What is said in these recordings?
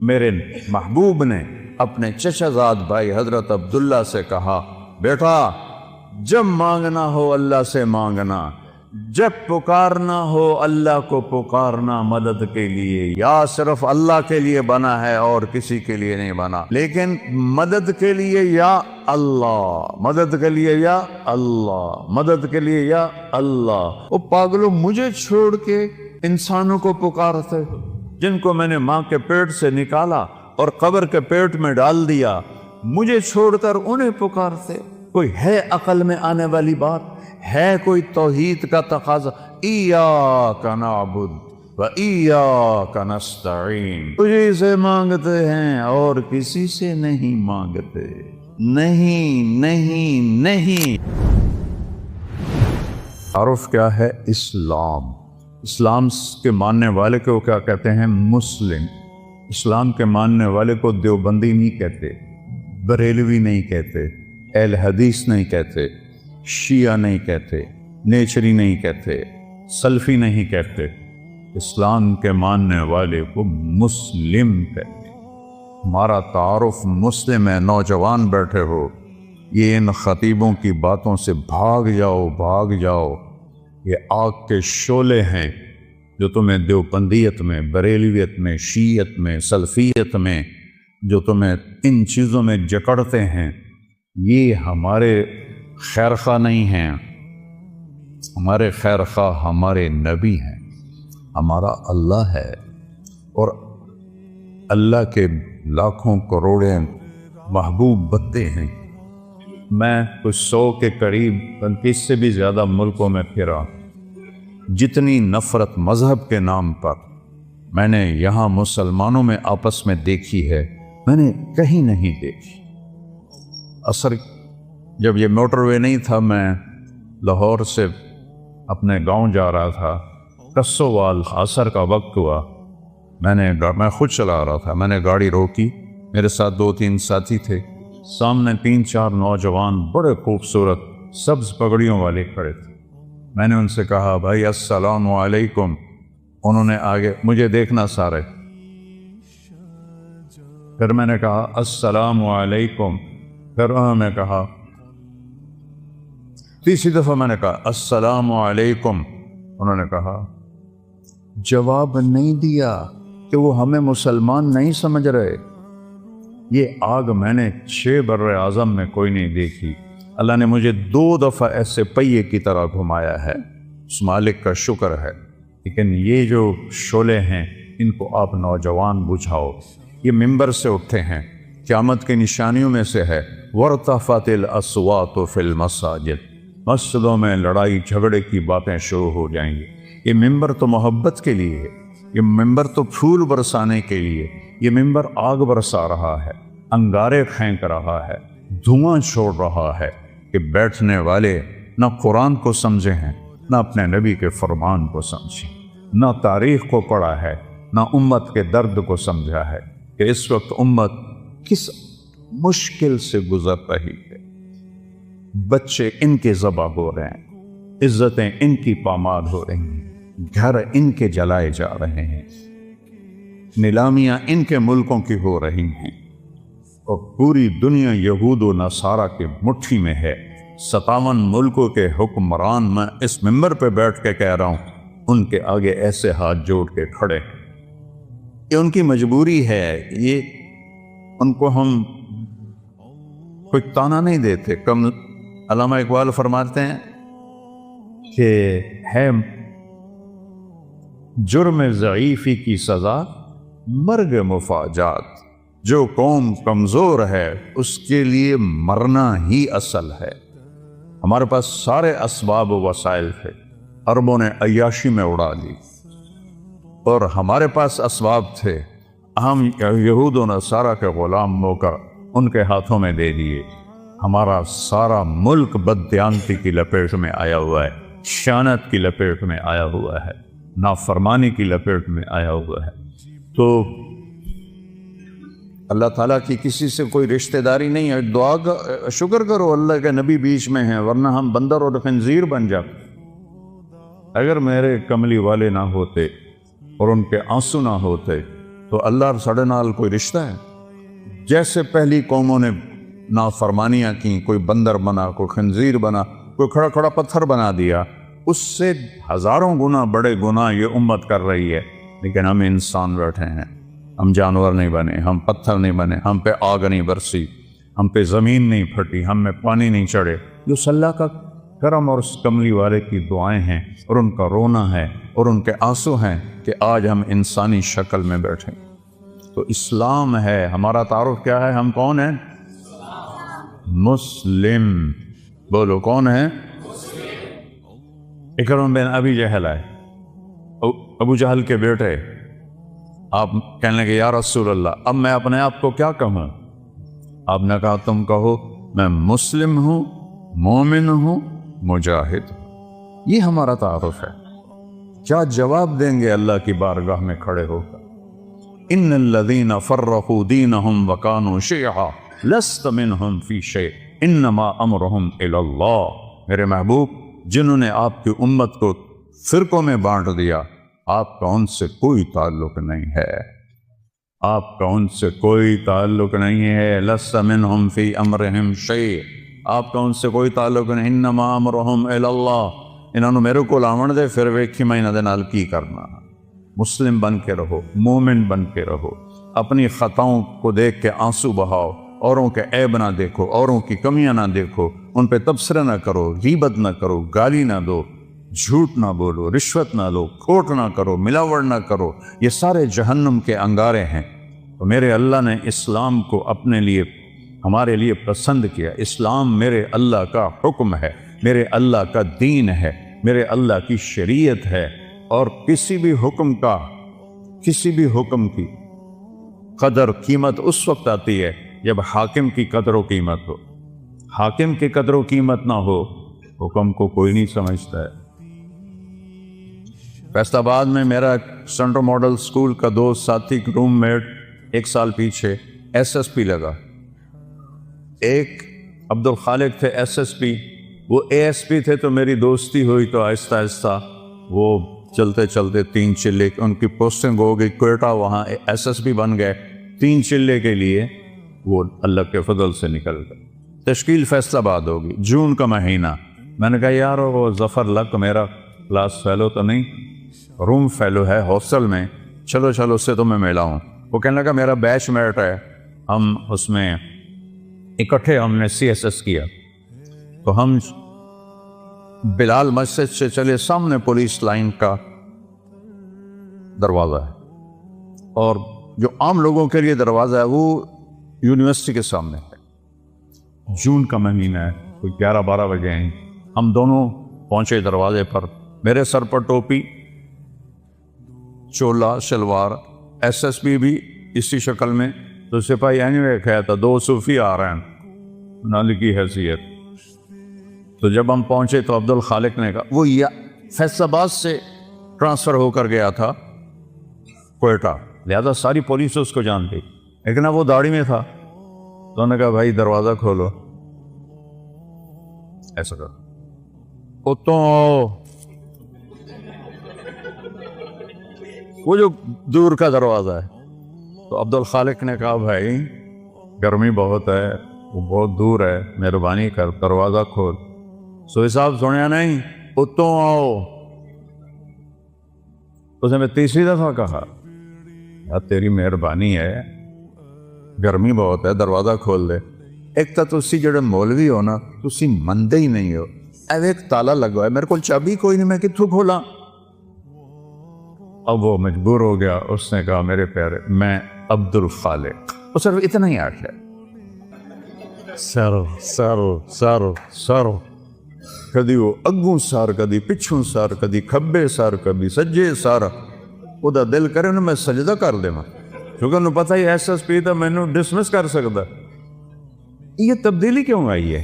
میرے محبوب نے اپنے چچا زاد بھائی حضرت عبداللہ سے کہا، بیٹا جب مانگنا ہو اللہ سے مانگنا، جب پکارنا ہو اللہ کو پکارنا مدد کے لیے، یا صرف اللہ کے لیے بنا ہے اور کسی کے لیے نہیں بنا، لیکن مدد کے لیے یا اللہ، مدد کے لیے یا اللہ، مدد کے لیے یا اللہ۔ وہ پاگلو، مجھے چھوڑ کے انسانوں کو پکارتے جن کو میں نے ماں کے پیٹ سے نکالا اور قبر کے پیٹ میں ڈال دیا، مجھے چھوڑ کر انہیں پکارتے؟ کوئی ہے عقل میں آنے والی بات؟ ہے کوئی توحید کا تقاضا؟ ایاک نعبد و ایاک نستعین، تجھے سے مانگتے ہیں اور کسی سے نہیں مانگتے، نہیں نہیں نہیں۔ تعارف کیا ہے؟ اسلام۔ اسلام کے ماننے والے کو کیا کہتے ہیں؟ مسلم۔ اسلام کے ماننے والے کو دیوبندی نہیں کہتے، بریلوی نہیں کہتے، اہل حدیث نہیں کہتے، شیعہ نہیں کہتے، نیچری نہیں کہتے، سلفی نہیں کہتے۔ اسلام کے ماننے والے کو مسلم کہتے ہیں۔ ہمارا تعارف مسلم ہے۔ نوجوان بیٹھے ہو، یہ ان خطیبوں کی باتوں سے بھاگ جاؤ، بھاگ جاؤ۔ یہ آگ کے شعلے ہیں جو تمہیں دیوبندیت میں، بریلویت میں، شیعت میں، سلفیت میں، جو تمہیں ان چیزوں میں جکڑتے ہیں، یہ ہمارے خیرخواہ نہیں ہیں۔ ہمارے خیرخواہ ہمارے نبی ہیں، ہمارا اللہ ہے، اور اللہ کے لاکھوں کروڑیں محبوب بندے ہیں۔ میں کچھ 100 کے قریب، 35 سے بھی زیادہ ملکوں میں پھرا۔ جتنی نفرت مذہب کے نام پر میں نے یہاں مسلمانوں میں آپس میں دیکھی ہے، میں نے کہیں نہیں دیکھی۔ اثر جب یہ موٹر وے نہیں تھا، میں لاہور سے اپنے گاؤں جا رہا تھا، کسووال، عصر کا وقت ہوا، میں خود چلا رہا تھا، میں نے گاڑی روکی، میرے ساتھ 2-3 ساتھی تھے، سامنے 3-4 نوجوان بڑے خوبصورت سبز پگڑیوں والے کھڑے تھے۔ میں نے ان سے کہا، بھائی السلام علیکم۔ انہوں نے آگے مجھے دیکھنا سارے، پھر میں نے کہا السلام علیکم، پھر انہوں نے کہا، تیسری دفعہ میں نے کہا السلام علیکم، انہوں نے کہا، جواب نہیں دیا کہ وہ ہمیں مسلمان نہیں سمجھ رہے۔ یہ آگ میں نے 6 بر اعظم میں کوئی نہیں دیکھی۔ اللہ نے مجھے 2 دفعہ ایسے پہیے کی طرح گھمایا ہے، اس مالک کا شکر ہے۔ لیکن یہ جو شعلے ہیں، ان کو آپ نوجوان بجھاؤ۔ یہ ممبر سے اٹھے ہیں، قیامت کی نشانیوں میں سے ہے وَارْتَفَعَتِ الْأَصْوَاتُ فِي الْمَسَاجِدِ، مسجدوں میں لڑائی جھگڑے کی باتیں شروع ہو جائیں گی۔ یہ ممبر تو محبت کے لیے ہے، یہ ممبر تو پھول برسانے کے لیے، یہ ممبر آگ برسا رہا ہے، انگارے پھینک رہا ہے، دھواں چھوڑ رہا ہے کہ بیٹھنے والے نہ قرآن کو سمجھے ہیں، نہ اپنے نبی کے فرمان کو سمجھیں، نہ تاریخ کو پڑھا ہے، نہ امت کے درد کو سمجھا ہے کہ اس وقت امت کس مشکل سے گزر رہی ہے۔ بچے ان کے ذبح ہو رہے ہیں، عزتیں ان کی پامال ہو رہی ہیں، گھر ان کے جلائے جا رہے ہیں، نیلامیاں ان کے ملکوں کی ہو رہی ہیں، اور پوری دنیا یہود و نصارہ کے مٹھی میں ہے۔ 57 ملکوں کے حکمران، میں اس ممبر پہ بیٹھ کے کہہ رہا ہوں، ان کے آگے ایسے ہاتھ جوڑ کے کھڑے ہیں۔ یہ ان کی مجبوری ہے، یہ ان کو ہم کوئی تانا نہیں دیتے۔ علامہ اقبال فرماتے ہیں کہ ہے جرم ضعیفی کی سزا مرگ مفاجات، جو قوم کمزور ہے اس کے لیے مرنا ہی اصل ہے۔ ہمارے پاس سارے اسباب و وسائل تھے، عربوں نے عیاشی میں اڑا لی، اور ہمارے پاس اسباب تھے، ہم یہود و نصارہ کے غلام ہو کر ان کے ہاتھوں میں دے دیے۔ ہمارا سارا ملک بددیانتی کی لپیٹ میں آیا ہوا ہے، خیانت کی لپیٹ میں آیا ہوا ہے، نافرمانی کی لپیٹ میں آیا ہوا ہے۔ تو اللہ تعالیٰ کی کسی سے کوئی رشتہ داری نہیں ہے۔ دعا شکر کرو اللہ کے نبی بیچ میں ہیں، ورنہ ہم بندر اور خنزیر بن جاتے۔ اگر میرے کملی والے نہ ہوتے اور ان کے آنسو نہ ہوتے تو اللہ ساڑے نال کوئی رشتہ ہے؟ جیسے پہلی قوموں نے نافرمانیاں کی، کوئی بندر بنا، کوئی خنزیر بنا، کوئی کھڑا کھڑا پتھر بنا دیا، اس سے ہزاروں گنا بڑے گناہ یہ امت کر رہی ہے، لیکن ہم انسان بیٹھے ہیں، ہم جانور نہیں بنے، ہم پتھر نہیں بنے، ہم پہ آگ نہیں برسی، ہم پہ زمین نہیں پھٹی، ہم میں پانی نہیں چڑھے۔ جو اللہ کا کرم اور اس کملی والے کی دعائیں ہیں اور ان کا رونا ہے اور ان کے آنسو ہیں کہ آج ہم انسانی شکل میں بیٹھے۔ تو اسلام ہے ہمارا تعارف، کیا ہے؟ ہم کون ہیں؟ مسلم۔ بولو کون ہے؟ اکرم بن ابی جہل ہے، ابو جہل کے بیٹے۔ آپ کہنے لگے یا رسول اللہ اب میں اپنے آپ کو کیا کہوں؟ آپ نے کہا تم کہو میں مسلم ہوں، مومن ہوں، مجاہد ہوں۔ یہ ہمارا تعارف ہے۔ کیا جواب دیں گے اللہ کی بارگاہ میں کھڑے ہو کر؟ ان الذین فرقوا دینہم وکانوا شیعا لست منہم فی شیء انما امرہم الی اللہ۔ میرے محبوب، جنہوں نے آپ کی امت کو فرقوں میں بانٹ دیا، آپ کا ان سے کوئی تعلق نہیں ہے، آپ کا ان سے کوئی تعلق نہیں ہے۔ لست منہم فی امرہم شیء، آپ کا ان سے کوئی تعلق نہیں۔ انما امرہم الی اللہ، انہوں نے میرے کو لاون دے پھر ویکھی میں انہاں دے نال کی کرنا۔ مسلم بن کے رہو، مومن بن کے رہو، اپنی خطاؤں کو دیکھ کے آنسو بہاؤ، اوروں کے عیب نہ دیکھو، اوروں کی کمیاں نہ دیکھو، ان پہ تبصرہ نہ کرو، غیبت نہ کرو، گالی نہ دو، جھوٹ نہ بولو، رشوت نہ لو، کھوٹ نہ کرو، ملاوٹ نہ کرو۔ یہ سارے جہنم کے انگارے ہیں۔ تو میرے اللہ نے اسلام کو اپنے لیے، ہمارے لیے پسند کیا۔ اسلام میرے اللہ کا حکم ہے، میرے اللہ کا دین ہے، میرے اللہ کی شریعت ہے۔ اور کسی بھی حکم کی قدر قیمت اس وقت آتی ہے جب حاکم کی قدر و قیمت ہو۔ حاکم کی قدر و قیمت نہ ہو، حکم کو کوئی نہیں سمجھتا ہے۔ فیصل آباد میں میرا سینٹرل ماڈل اسکول کا دوست ساتھی روم میٹ 1 سال پیچھے SSP لگا۔ ایک عبد الخالق تھے SSP، وہ ASP تھے، تو میری دوستی ہوئی تو آہستہ آہستہ وہ چلتے چلتے 3 چلے ان کی پوسٹنگ ہو گئی کوئٹہ، وہاں SSP بن گئے۔ 3 چلے کے لیے وہ اللہ کے فضل سے نکل گئے۔ تشکیل فیصل آباد ہوگی، جون کا مہینہ۔ میں نے کہا یار وہ ظفر لک میرا کلاس فیلو تو نہیں، روم فیلو ہے ہاسٹل میں، چلو اس سے تو میں ملا ہوں۔ وہ کہنے لگا میرا بیچ میٹ ہے، ہم اس میں اکٹھے ہم نے CSS کیا۔ تو ہم بلال مسجد سے چلے، سامنے پولیس لائن کا دروازہ ہے، اور جو عام لوگوں کے لیے دروازہ ہے وہ یونیورسٹی کے سامنے ہے۔ جون کا مہینہ ہے، کوئی 11-12 بجے ہیں، ہم دونوں پہنچے دروازے پر۔ میرے سر پر ٹوپی، چولا شلوار، SSP بھی اسی شکل میں، تو سپاہی اینوے کہا تھا 2 صوفی آ رہے ہیں نالی کی حیثیت۔ تو جب ہم پہنچے تو عبد الخالق نے کہا، وہ فیصل آباد سے ٹرانسفر ہو کر گیا تھا کوئٹہ، لہذا ساری پولیس اس کو جانتی، لیکن اب وہ داڑھی میں تھا، تو انہوں نے کہا بھائی دروازہ کھولو، ایسا کر اتوں وہ جو دور کا دروازہ ہے۔ تو عبد الخالق نے کہا بھائی گرمی بہت ہے، وہ بہت دور ہے، مہربانی کر دروازہ کھول۔ سوئی صاحب سنیا نہیں، اتوں آؤ۔ اسے میں تیسری دفعہ کہا یار تیری مہربانی ہے، گرمی بہت ہے، دروازہ کھول دے۔ ایک تو تسی جڑے مولوی ہو نا، تسی مندے ہی نہیں ہو۔ اب ایک تالا لگا ہے، میرے کو چابی کوئی نہیں، میں کتھوں کھولا؟ اب وہ مجبور ہو گیا، اس نے کہا میرے پیارے میں عبد الخالق، وہ صرف اتنا ہی آخر سر کدی وہ اگوں سار، کدی پچھوں سار، کدی کھبے سار، کدی سجے سار۔ وہ دا دل کرے نا میں سجدہ کر دے ماں، کیونکہ انہوں پتہ ہی SSP تھا، میں انہوں ڈسمس کر سکتا۔ یہ تبدیلی کیوں آئی ہے؟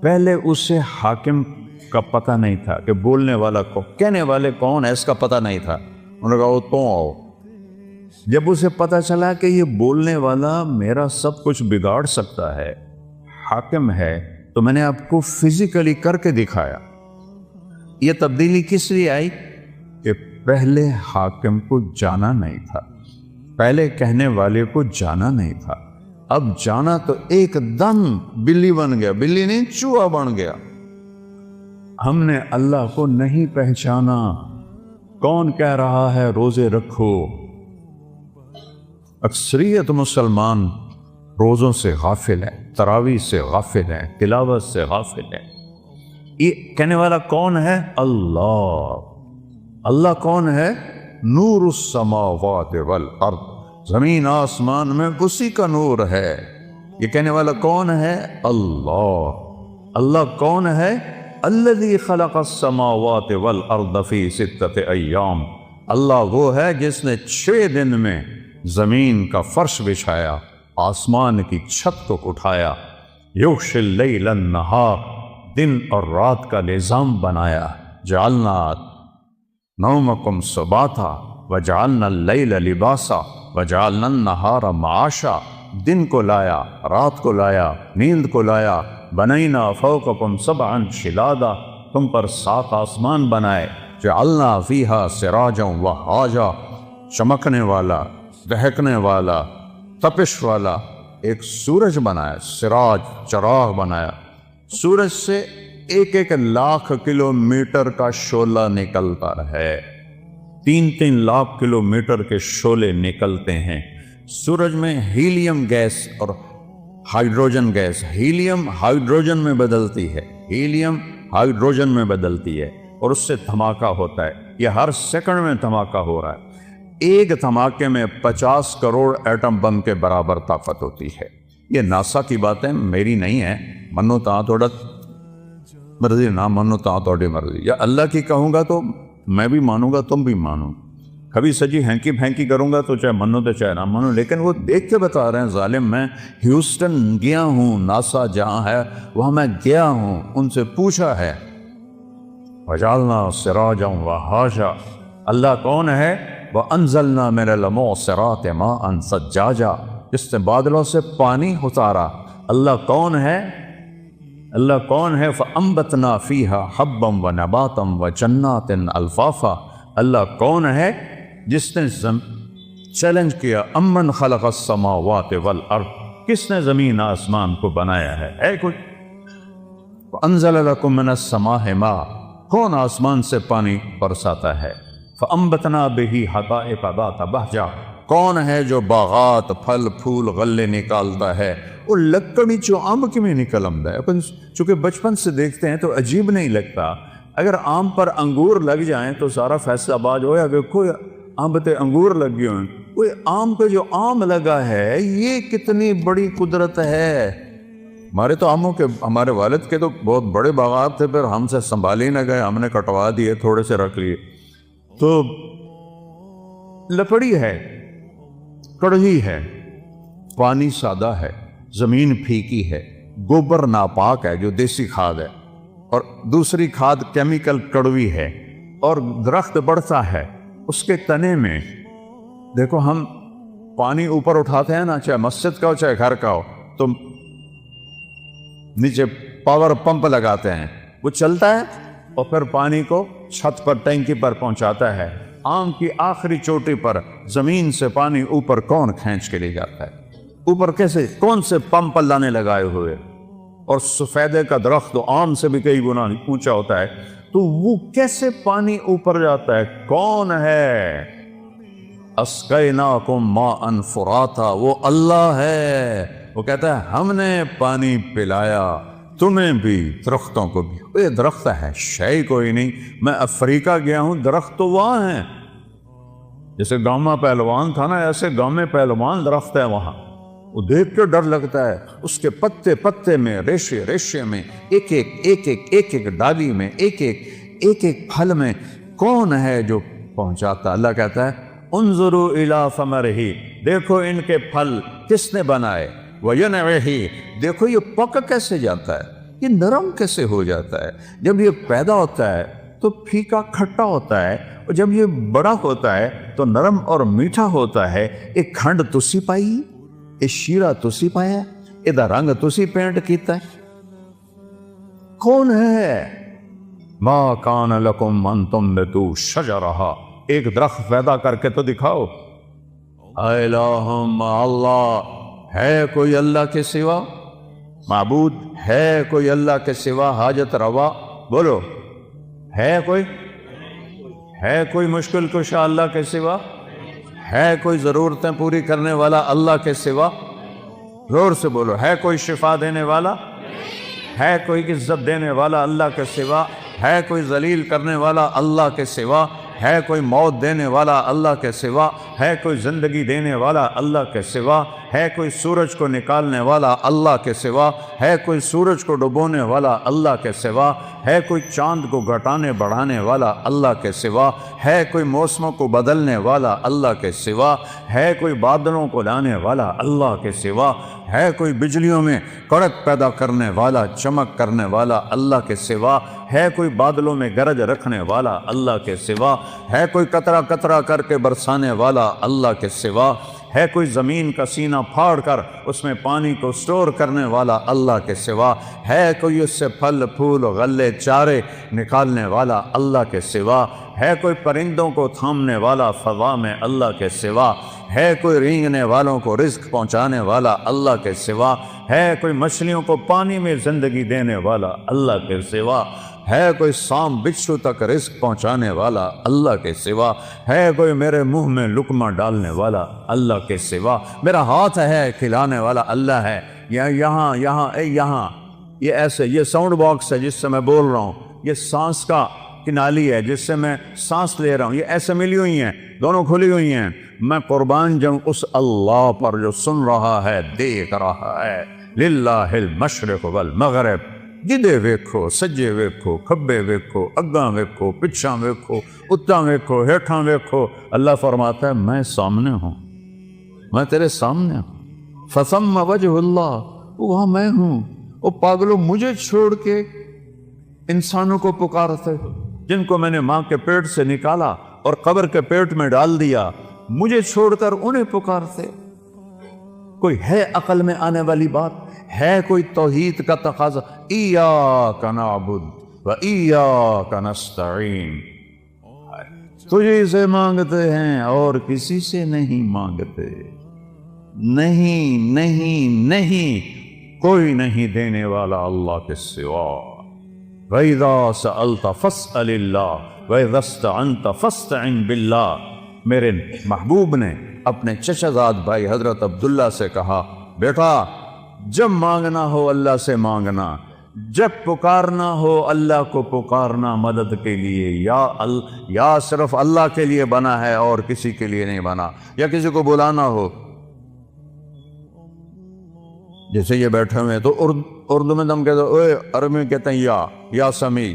پہلے اسے حاکم کا پتہ نہیں تھا کہ بولنے والا کو، کہنے والے کون ہے اس کا پتہ نہیں تھا۔ انہوں نے کہا وہ تو آؤ۔ جب اسے پتہ چلا کہ یہ بولنے والا میرا سب کچھ بگاڑ سکتا ہے، حاکم ہے، تو میں نے آپ کو فزیکلی کر کے دکھایا۔ یہ تبدیلی کس لیے آئی؟ کہ پہلے حاکم کو جانا نہیں تھا، پہلے کہنے والے کو جانا نہیں تھا، اب جانا تو ایک دم بلی بن گیا، بلی نہیں چوہا بن گیا۔ ہم نے اللہ کو نہیں پہچانا۔ کون کہہ رہا ہے روزے رکھو؟ اکثریت مسلمان روزوں سے غافل ہیں، تراویح سے غافل ہیں، تلاوت سے غافل ہیں۔ یہ کہنے والا کون ہے؟ اللہ۔ اللہ کون ہے؟ نور السماوات والارض، زمین آسمان میں اسی کا نور ہے۔ یہ کہنے والا کون ہے؟ اللہ۔ اللہ کون ہے؟ الذی خلق السماوات والارض فی ستۃ ایام، اللہ وہ ہے جس نے 6 دن میں زمین کا فرش بچھایا، آسمان کی چھت کو اٹھایا، یغشی اللیل النہار، دن اور رات کا نظام بنایا، جعلنا نومکم سباتا وجعلنا اللیل لباسا وجعلنا النہار معاشا، دن کو لایا، رات کو لایا، نیند کو لایا، بنینا فوقکم سبعا شدادا، تم پر 7 آسمان بنائے، جعلنا فیہا سراجا وہاجا، چمکنے والا، دہکنے والا، تپش والا ایک سورج بنایا، سراج چراغ بنایا۔ سورج سے 1 لاکھ کلومیٹر کا شعلہ نکلتا ہے، 3 لاکھ کلومیٹر کے شعلے نکلتے ہیں۔ سورج میں ہیلیم گیس اور ہائیڈروجن گیس، ہیلیم ہائیڈروجن میں بدلتی ہے، ہیلیم ہائیڈروجن میں بدلتی ہے اور اس سے دھماکہ ہوتا ہے۔ یہ ہر سیکنڈ میں دھماکہ ہو رہا ہے۔ ایک دھماکے میں 50 کروڑ ایٹم بم کے برابر طاقت ہوتی ہے۔ یہ ناسا کی باتیں میری نہیں ہیں، منو تاں توڑا مرضی، نہ منو تاں توڑی مرضی، یا اللہ کی کہوں گا تو میں بھی مانوں گا، تم بھی مانو۔ کبھی سجی ہینکی پھینکی کروں گا تو چاہے منو تو چاہے نہ منو، لیکن وہ دیکھ کے بتا رہے ہیں ظالم۔ میں ہیوسٹن گیا ہوں، ناسا جہاں ہے وہاں میں گیا ہوں، ان سے پوچھا ہے۔ وجعلنا سراجا وہاجا، اللہ کون ہے؟ وَأَنزَلْنَا مِنَ الْمُعْصِرَاتِ مَاءً ثَجَّاجًا، جس نے بادلوں سے پانی اتارا۔ اللہ کون ہے؟ اللہ کون ہے؟ فَأَنبَتْنَا فِيهَا حَبًّا وَنَبَاتًا وَجَنَّاتٍ أَلْفَافًا، اللہ کون ہے جس نے چیلنج کیا، امن خلق السماوات والارض، کس نے زمین آسمان کو بنایا ہے؟ اے کوئی؟ وَأَنزَلَ لَكُم مِّنَ السَّمَاءِ مَاءً، کون آسمان سے پانی برساتا ہے؟ فَأَنبَتْنَا بِهِ حَدَائِقَ ذَاتَ بَهْجَةٍ، کون ہے جو باغات، پھل پھول، غلے نکالتا ہے؟ وہ لکڑی چو آم کی میں نکل آمدا ہے۔ اپن چونکہ بچپن سے دیکھتے ہیں تو عجیب نہیں لگتا۔ اگر آم پر انگور لگ جائیں تو سارا فیصل آباد ہویا کہ کوئی آم پہ انگور لگ گئے ہیں، کوئی آم پہ جو آم لگا ہے یہ کتنی بڑی قدرت ہے۔ ہمارے تو آموں کے، ہمارے والد کے تو بہت بڑے باغات تھے، پھر ہم سے سنبھال ہی نہ گئے، ہم نے کٹوا دیے، تھوڑے سے رکھ لیے۔ تو لکڑی ہے، کڑوی ہے، پانی سادہ ہے، زمین پھیکی ہے، گوبر ناپاک ہے جو دیسی کھاد ہے، اور دوسری کھاد کیمیکل کڑوی ہے، اور درخت بڑھتا ہے اس کے تنے میں۔ دیکھو ہم پانی اوپر اٹھاتے ہیں نا، چاہے مسجد کا ہو چاہے گھر کا ہو، تو نیچے پاور پمپ لگاتے ہیں، وہ چلتا ہے اور پھر پانی کو چھت پر ٹینکی پر پہنچاتا ہے۔ آم کی آخری چوٹی پر زمین سے پانی اوپر کون کھینچ کے لے جاتا ہے؟ اوپر کیسے؟ کون سے پمپ اللہ نے لگائے ہوئے؟ اور سفیدے کا درخت تو آم سے بھی کئی گنا اونچا ہوتا ہے، تو وہ کیسے پانی اوپر جاتا ہے؟ کون ہے؟ اسقیناکم ماء فراتا، وہ اللہ ہے۔ وہ کہتا ہے ہم نے پانی پلایا تمہیں بھی، درختوں کو بھی۔ یہ درخت ہے، شے کوئی نہیں۔ میں افریقہ گیا ہوں، درخت تو وہاں ہیں، جیسے گاؤں میں پہلوان تھا نا، ایسے گاؤں میں پہلوان درخت ہے وہاں، وہ دیکھ کے ڈر لگتا ہے۔ اس کے پتے پتے میں، ریشے ریشے میں، ایک ایک ڈالی میں، ایک ایک پھل میں کون ہے جو پہنچاتا؟ اللہ کہتا ہے انظروا الی ثمرہ، دیکھو ان کے پھل کس نے بنائے، وینعہ، دیکھو یہ پک کیسے جاتا ہے، یہ نرم کیسے ہو جاتا ہے۔ جب یہ پیدا ہوتا ہے تو پھیکا کھٹا ہوتا ہے، اور جب یہ بڑا ہوتا ہے تو نرم اور میٹھا ہوتا ہے۔ ایک کھنڈ تسی پائی، یہ شیرہ تسی پایا، یہ رنگ تسی پینٹ کیتا ہے۔ کون ہے؟ ما کان لکم ان تنبتوا شجرہا، ایک درخت پیدا کر کے تو دکھاؤ۔ الہ مع اللہ، ہے کوئی اللہ کے سوا معبود؟ ہے کوئی اللہ کے سوا حاجت روا؟ بولو، ہے کوئی؟ ہے کوئی مشکل کشا اللہ کے سوا؟ ہے کوئی ضرورتیں پوری کرنے والا اللہ کے سوا؟ زور سے بولو، ہے کوئی شفا دینے والا؟ ہے کوئی عزت دینے والا اللہ کے سوا؟ ہے کوئی ذلیل کرنے والا اللہ کے سوا؟ ہے کوئی موت دینے والا اللہ کے سوا؟ ہے کوئی زندگی دینے والا اللہ کے سوا؟ ہے کوئی سورج کو نکالنے والا اللہ کے سوا؟ ہے کوئی سورج کو ڈبونے والا اللہ کے سوا؟ ہے کوئی چاند کو گھٹانے بڑھانے والا اللہ کے سوا؟ ہے کوئی موسموں کو بدلنے والا اللہ کے سوا؟ ہے کوئی بادلوں کو لانے والا اللہ کے سوا؟ ہے کوئی بجلیوں میں کڑک پیدا کرنے والا، چمک کرنے والا اللہ کے سوا؟ ہے کوئی بادلوں میں گرج رکھنے والا اللہ کے سوا؟ ہے کوئی قطرہ قطرہ کر کے برسانے والا اللہ کے سوا؟ ہے کوئی زمین کا سینہ پھاڑ کر اس میں پانی کو سٹور کرنے والا اللہ کے سوا؟ ہے کوئی اس سے پھل پھول غلے چارے نکالنے والا اللہ کے سوا؟ ہے کوئی پرندوں کو تھامنے والا فضا میں اللہ کے سوا؟ ہے کوئی رینگنے والوں کو رزق پہنچانے والا اللہ کے سوا؟ ہے کوئی مچھلیوں کو پانی میں زندگی دینے والا اللہ کے سوا؟ ہے کوئی سام بچھو تک رزق پہنچانے والا اللہ کے سوا؟ ہے کوئی میرے منہ میں لقمہ ڈالنے والا اللہ کے سوا؟ میرا ہاتھ ہے کھلانے والا اللہ ہے، یا یہاں یہاں یہ ایسے، یہ ساؤنڈ باکس ہے جس سے میں بول رہا ہوں، یہ سانس کا کنالی ہے جس سے میں سانس لے رہا ہوں، یہ ایسے ملی ہوئی ہیں، دونوں کھلی ہوئی ہیں۔ میں قربان جاؤں اس اللہ پر جو سن رہا ہے، دیکھ رہا ہے۔ للہ المشرق والمغرب، جدے ویکھو سجے ویکھو کھبے ویکھو اگاں ویکھو پچھاں ویکھو اتاں ویکھو ہیٹھاں ویکھو، اللہ فرماتا ہے میں سامنے ہوں، میں تیرے سامنے ہوں۔ فثم وجہ اللہ، وہاں میں ہوں۔ وہ پاگلوں، مجھے چھوڑ کے انسانوں کو پکارتے ہو جن کو میں نے ماں کے پیٹ سے نکالا اور قبر کے پیٹ میں ڈال دیا، مجھے چھوڑ کر انہیں پکارتے؟ کوئی ہے عقل میں آنے والی بات؟ ہے کوئی توحید کا تقاضا؟ ایاک نعبد و ایاک نستعین، تجھے سے مانگتے ہیں اور کسی سے نہیں مانگتے۔ نہیں نہیں نہیں، کوئی نہیں دینے والا اللہ کے سوا۔ وَإِذَا سَأَلْتَ فَاسْأَلِ اللَّهِ وَإِذَا اسْتَعَنْتَ فَاسْتَعِنْ بِاللَّهِ۔ میرے محبوب نے اپنے چچا زاد بھائی حضرت عبداللہ سے کہا، بیٹا جب مانگنا ہو اللہ سے مانگنا، جب پکارنا ہو اللہ کو پکارنا مدد کے لیے، یا صرف اللہ کے لیے بنا ہے اور کسی کے لیے نہیں بنا، یا کسی کو بلانا ہو، جیسے یہ بیٹھے ہوئے تو اردو میں ہم کہتے ہیں، اوے عربی میں کہتے ہیں یا سمیع،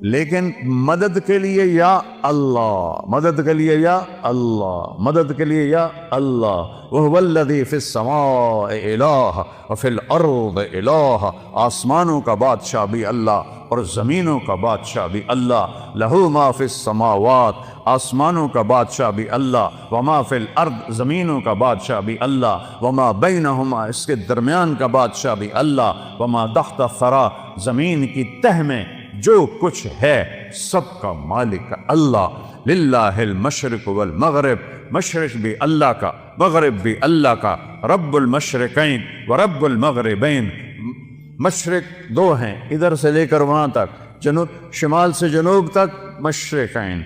لیکن مدد کے لیے یا اللہ، مدد کے لیے یا اللہ، مدد کے لیے یا اللہ۔ وَهُوَ الَّذِي فِي السَّمَاءِ إِلَٰهٌ وَفِي الْأَرْضِ إِلَٰهٌ، آسمانوں کا بادشاہ بھی اللہ اور زمینوں کا بادشاہ بھی اللہ۔ لَهُ مَا فِي السَّمَاوَاتِ، آسمانوں کا بادشاہ بھی اللہ، وَمَا فِي الْأَرْضِ، زمینوں کا بادشاہ بھی اللہ، وَمَا بَيْنَهُمَا، اس کے درمیان کا بادشاہ بھی اللہ، وَمَا تَحْتَ الثَّرَىٰ، زمین کی تہ میں جو کچھ ہے سب کا مالک اللہ۔ للہ المشرق والمغرب، مشرق بھی اللہ کا، مغرب بھی اللہ کا۔ رب المشرقین ورب المغربین، مشرق دو ہیں، ادھر سے لے کر وہاں تک، جنوب شمال سے جنوب تک مشرقین،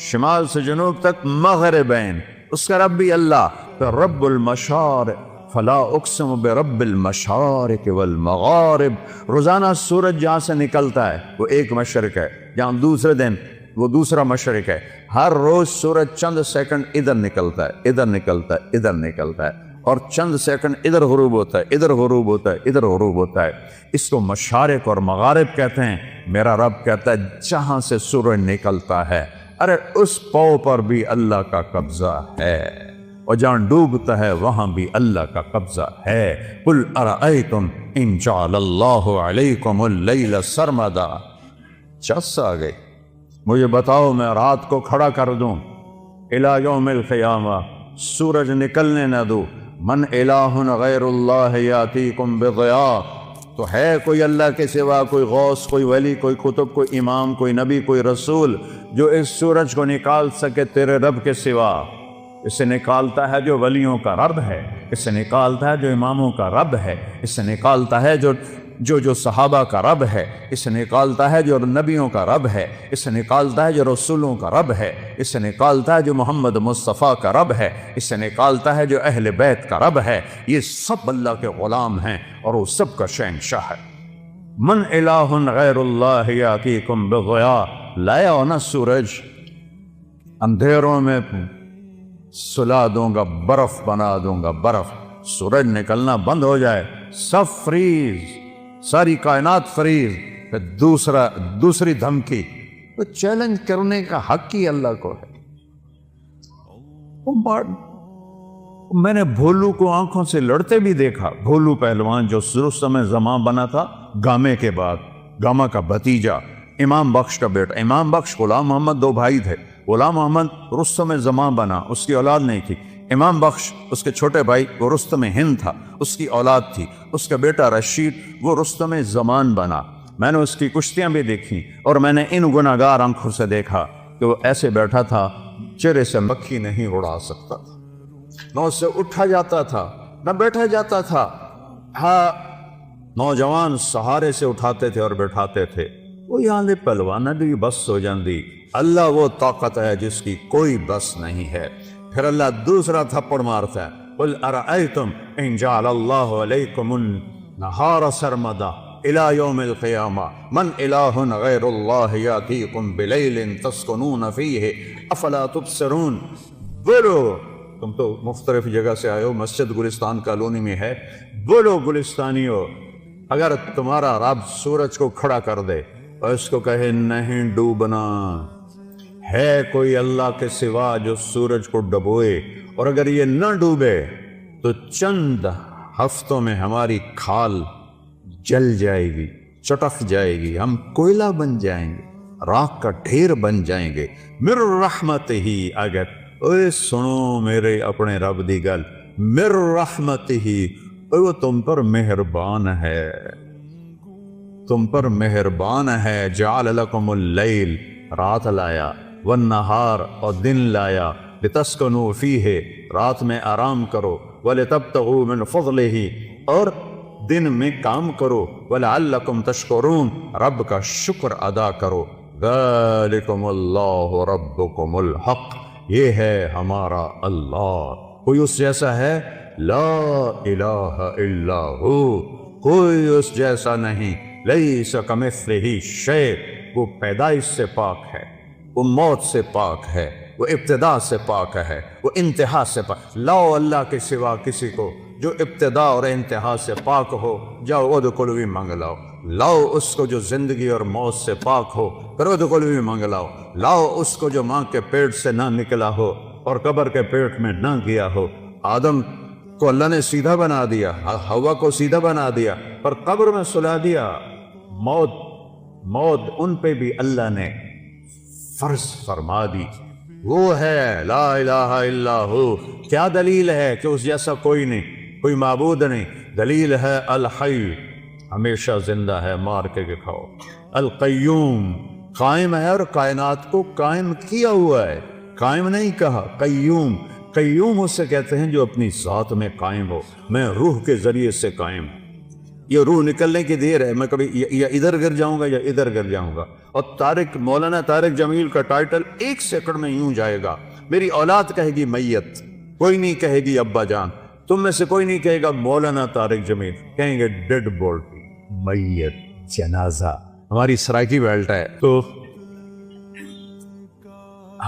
شمال سے جنوب تک مغربین، اس کا رب بھی اللہ۔ تو رب المشارق، فلا اقسم برب المشارق والمغارب، روزانہ سورج جہاں سے نکلتا ہے وہ ایک مشرق ہے، جہاں دوسرے دن وہ دوسرا مشرق ہے۔ ہر روز سورج چند سیکنڈ ادھر نکلتا ہے، ادھر نکلتا ہے، ادھر نکلتا ہے، اور چند سیکنڈ ادھر غروب ہوتا ہے، ادھر غروب ہوتا ہے، ادھر غروب ہوتا ہے۔ اس کو مشارق اور مغارب کہتے ہیں۔ میرا رب کہتا ہے جہاں سے سورج نکلتا ہے، ارے اس پاؤں پر بھی اللہ کا قبضہ ہے، اور جہاں ڈوبتا ہے وہاں بھی اللہ کا قبضہ ہے۔ قُلْ أَرَأَيْتُمْ إِنْ جَعَلَ اللَّهُ عَلَيْكُمُ اللَّيْلَ سَرْمَدًا، چس آ گئی، مجھے بتاؤ میں رات کو کھڑا کر دوں إِلَى يَوْمِ الْقِيَامَةِ، سورج نکلنے نہ دوں۔ مَنْ إِلَٰهٌ غَيْرُ اللَّهِ يَأْتِيكُمْ بِضِيَاءٍ، تو ہے کوئی اللہ کے سوا، کوئی غوث، کوئی ولی، کوئی قطب، کوئی امام، کوئی نبی، کوئی رسول جو اس سورج کو نکال سکے تیرے رب کے سوا؟ اسے نکالتا ہے جو ولیوں کا رب ہے، اسے نکالتا ہے جو اماموں کا رب ہے، اسے نکالتا ہے جو صحابہ کا رب ہے، اسے نکالتا ہے جو نبیوں کا رب ہے، اسے نکالتا ہے جو رسولوں کا رب ہے، اسے نکالتا ہے جو محمد مصطفیٰ کا رب ہے، اسے نکالتا ہے جو اہل بیت کا رب ہے۔ یہ سب اللہ کے غلام ہیں اور وہ سب کا شہنشاہ ہے۔ من الہ غیر اللہ یاتیکم بضیاء، لایا ہو نا سورج، اندھیروں میں سلا دوں گا، برف بنا دوں گا، برف، سورج نکلنا بند ہو جائے، سب فریز، ساری کائنات فریز، پھر دوسری دھمکی، تو چیلنج کرنے کا حق ہی اللہ کو ہے۔ میں نے بھولو کو آنکھوں سے لڑتے بھی دیکھا، بھولو پہلوان جو رستم زمان بنا تھا گامے کے بعد، گاما کا بھتیجا، امام بخش کا بیٹا، امام بخش غلام محمد دو بھائی تھے، غلام محمد رستم زمان بنا، اس کی اولاد نہیں تھی، امام بخش اس کے چھوٹے بھائی وہ رستم ہند تھا، اس کی اولاد تھی، اس کا بیٹا رشید وہ رستم زمان بنا۔ میں نے اس کی کشتیاں بھی دیکھی اور میں نے ان گناہگار آنکھوں سے دیکھا کہ وہ ایسے بیٹھا تھا، چہرے سے مکھی نہیں اڑا سکتا تھا، نہ اس سے اٹھا جاتا تھا نہ بیٹھا جاتا تھا۔ ہاں، نوجوان سہارے سے اٹھاتے تھے اور بیٹھاتے تھے، وہ یہاں دے پہلوانا بھی بس ہو جاندی۔ اللہ وہ طاقت ہے جس کی کوئی بس نہیں ہے۔ پھر اللہ دوسرا تھپڑ مارتا ہے، قل ارأیتم ان جعل اللہ علیکم النہار سرمدا الى یوم القیامہ من الہ غیر اللہ یاتیکم بلیل تسکنون فیہ افلا تبصرون۔ بولو، تم تو مختلف جگہ سے آئے ہو، مسجد گلستان کالونی میں ہے، بولو گلستانیو، اگر تمہارا رب سورج کو کھڑا کر دے اور اس کو کہے نہیں ڈوبنا، ہے کوئی اللہ کے سوا جو سورج کو ڈبوئے، اور اگر یہ نہ ڈوبے تو چند ہفتوں میں ہماری کھال جل جائے گی، چٹک جائے گی، ہم کوئلہ بن جائیں گے، راکھ کا ڈھیر بن جائیں گے۔ مر رحمت ہی، اگر اے سنو میرے اپنے رب دی گل، مر رحمت ہی، وہ تم پر مہربان ہے، تم پر مہربان ہے، جعل لکم اللیل، رات لایا، والنہار، اور دن لایا، لتسکنوا فیہ، رات میں آرام کرو، ولتبتغوا من فضلہ، اور دن میں کام کرو، ولعلکم تشکرون، رب کا شکر ادا کرو۔ ذالکم اللہ ربکم الحق، یہ ہے ہمارا اللہ، کوئی اس جیسا ہے؟ لا الہ الا ہو، کوئی اس جیسا نہیں، لیس کمثلہ شیء، وہ پیدائش سے پاک ہے، وہ موت سے پاک ہے، وہ ابتدا سے پاک ہے، وہ انتہا سے پاک۔ لاؤ اللہ کے سوا کسی کو جو ابتدا اور انتہا سے پاک ہو، جاؤ ادخلوا بھی مانگ لاؤ۔ لاؤ اس کو جو زندگی اور موت سے پاک ہو، پھر ادخلوا بھی مانگ لاؤ۔ لاؤ اس کو جو ماں کے پیٹ سے نہ نکلا ہو اور قبر کے پیٹ میں نہ گیا ہو۔ آدم کو اللہ نے سیدھا بنا دیا، حوا کو سیدھا بنا دیا، پر قبر میں سلا دیا۔ موت ان پہ بھی اللہ نے فرض فرما دی۔ وہ ہے لا الہ الا ہو۔ کیا دلیل ہے کہ اس جیسا کوئی نہیں، کوئی معبود نہیں؟ دلیل ہے الحی، ہمیشہ زندہ ہے، مار کے کھاؤ۔ القیوم، قائم ہے اور کائنات کو قائم کیا ہوا ہے، قائم نہیں کہا، قیوم۔ قیوم اسے کہتے ہیں جو اپنی ذات میں قائم ہو۔ میں روح کے ذریعے سے قائم ہوں، یہ روح نکلنے کی دیر ہے، میں کبھی یا ادھر گر جاؤں گا یا ادھر گر جاؤں گا۔ اور مولانا طارق جمیل کا ٹائٹل 1 سیکنڈ میں یوں جائے گا، میری اولاد کہے گی میت، کوئی نہیں کہے گی ابا جان، تم میں سے کوئی نہیں کہے گا مولانا طارق جمیل، کہیں گے ڈیڈ باڈی، میت، جنازہ۔ ہماری سرائکی بیلٹ ہے تو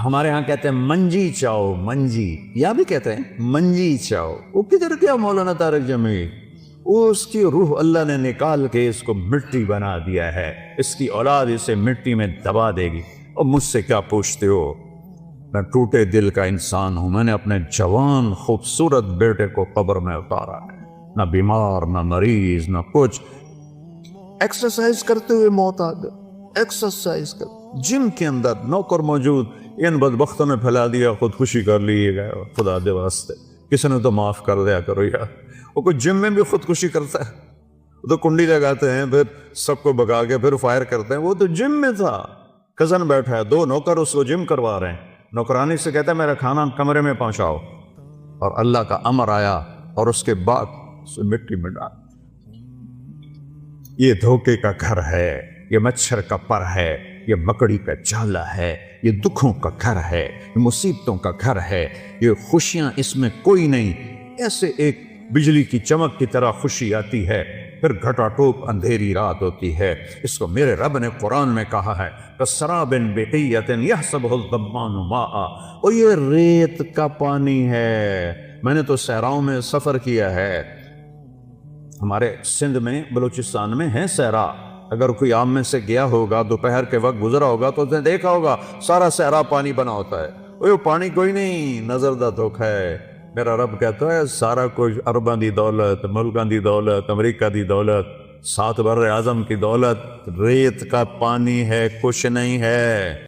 ہمارے ہاں کہتے ہیں منجی چاؤ، منجی، یا بھی کہتے ہیں منجی چاؤ۔ وہ کدھر گیا مولانا طارق جمیل؟ وہ اس کی روح اللہ نے نکال کے اس کو مٹی بنا دیا ہے، اس کی اولاد اسے مٹی میں دبا دے گی۔ اور مجھ سے کیا پوچھتے ہو؟ میں ٹوٹے دل کا انسان ہوں، میں نے اپنے جوان خوبصورت بیٹے کو قبر میں اتارا ہے، نہ بیمار نہ مریض نہ کچھ، ایکسرسائز کرتے ہوئے موت آ گئی، ایکسرسائز کر، جم کے اندر نوکر موجود، ان بدبختوں نے پھیلا دیا، خودکشی کر لیے گئے، خدا دے واسطے کسی نے تو معاف کر دیا کرو یار۔ وہ کوئی جم میں بھی خودکشی کرتا ہے، وہ تو کنڈی لگاتے ہیں، پھر سب کو بگا کے پھر فائر کرتے ہیں، وہ تو جم میں تھا، کزن بیٹھا ہے، 2 نوکر اس کو جم کروا رہے ہیں، نوکرانی سے کہتا ہے میرا کھانا کمرے میں پہنچاؤ، اور اللہ کا امر آیا اور اس کے بعد اسے مٹی میں ڈال۔ یہ دھوکے کا گھر ہے، یہ مچھر کا پر ہے، یہ مکڑی کا جالا ہے، یہ دکھوں کا گھر ہے، یہ مصیبتوں کا گھر ہے، یہ خوشیاں اس میں کوئی نہیں۔ ایسے ایک بجلی کی چمک کی طرح خوشی آتی ہے، پھر گھٹا ٹوپ اندھیری رات ہوتی ہے۔ اس کو میرے رب نے قرآن میں کہا ہے کسراب بقیۃ یحسبہ الظمآن ماء، اور یہ ریت کا پانی ہے۔ میں نے تو صحراؤں میں سفر کیا ہے، ہمارے سندھ میں بلوچستان میں ہے صحرا، اگر کوئی عام میں سے گیا ہوگا دوپہر کے وقت گزرا ہوگا تو اس نے دیکھا ہوگا سارا صحرا پانی بنا ہوتا ہے، وہ پانی کوئی نہیں، نظر دا دھوکا ہے۔ میرا رب کہتا ہے سارا کچھ ارباں دی دولت، ملکاں دی دولت، امریکہ دی دولت، 7 بر اعظم کی دولت ریت کا پانی ہے، کچھ نہیں ہے۔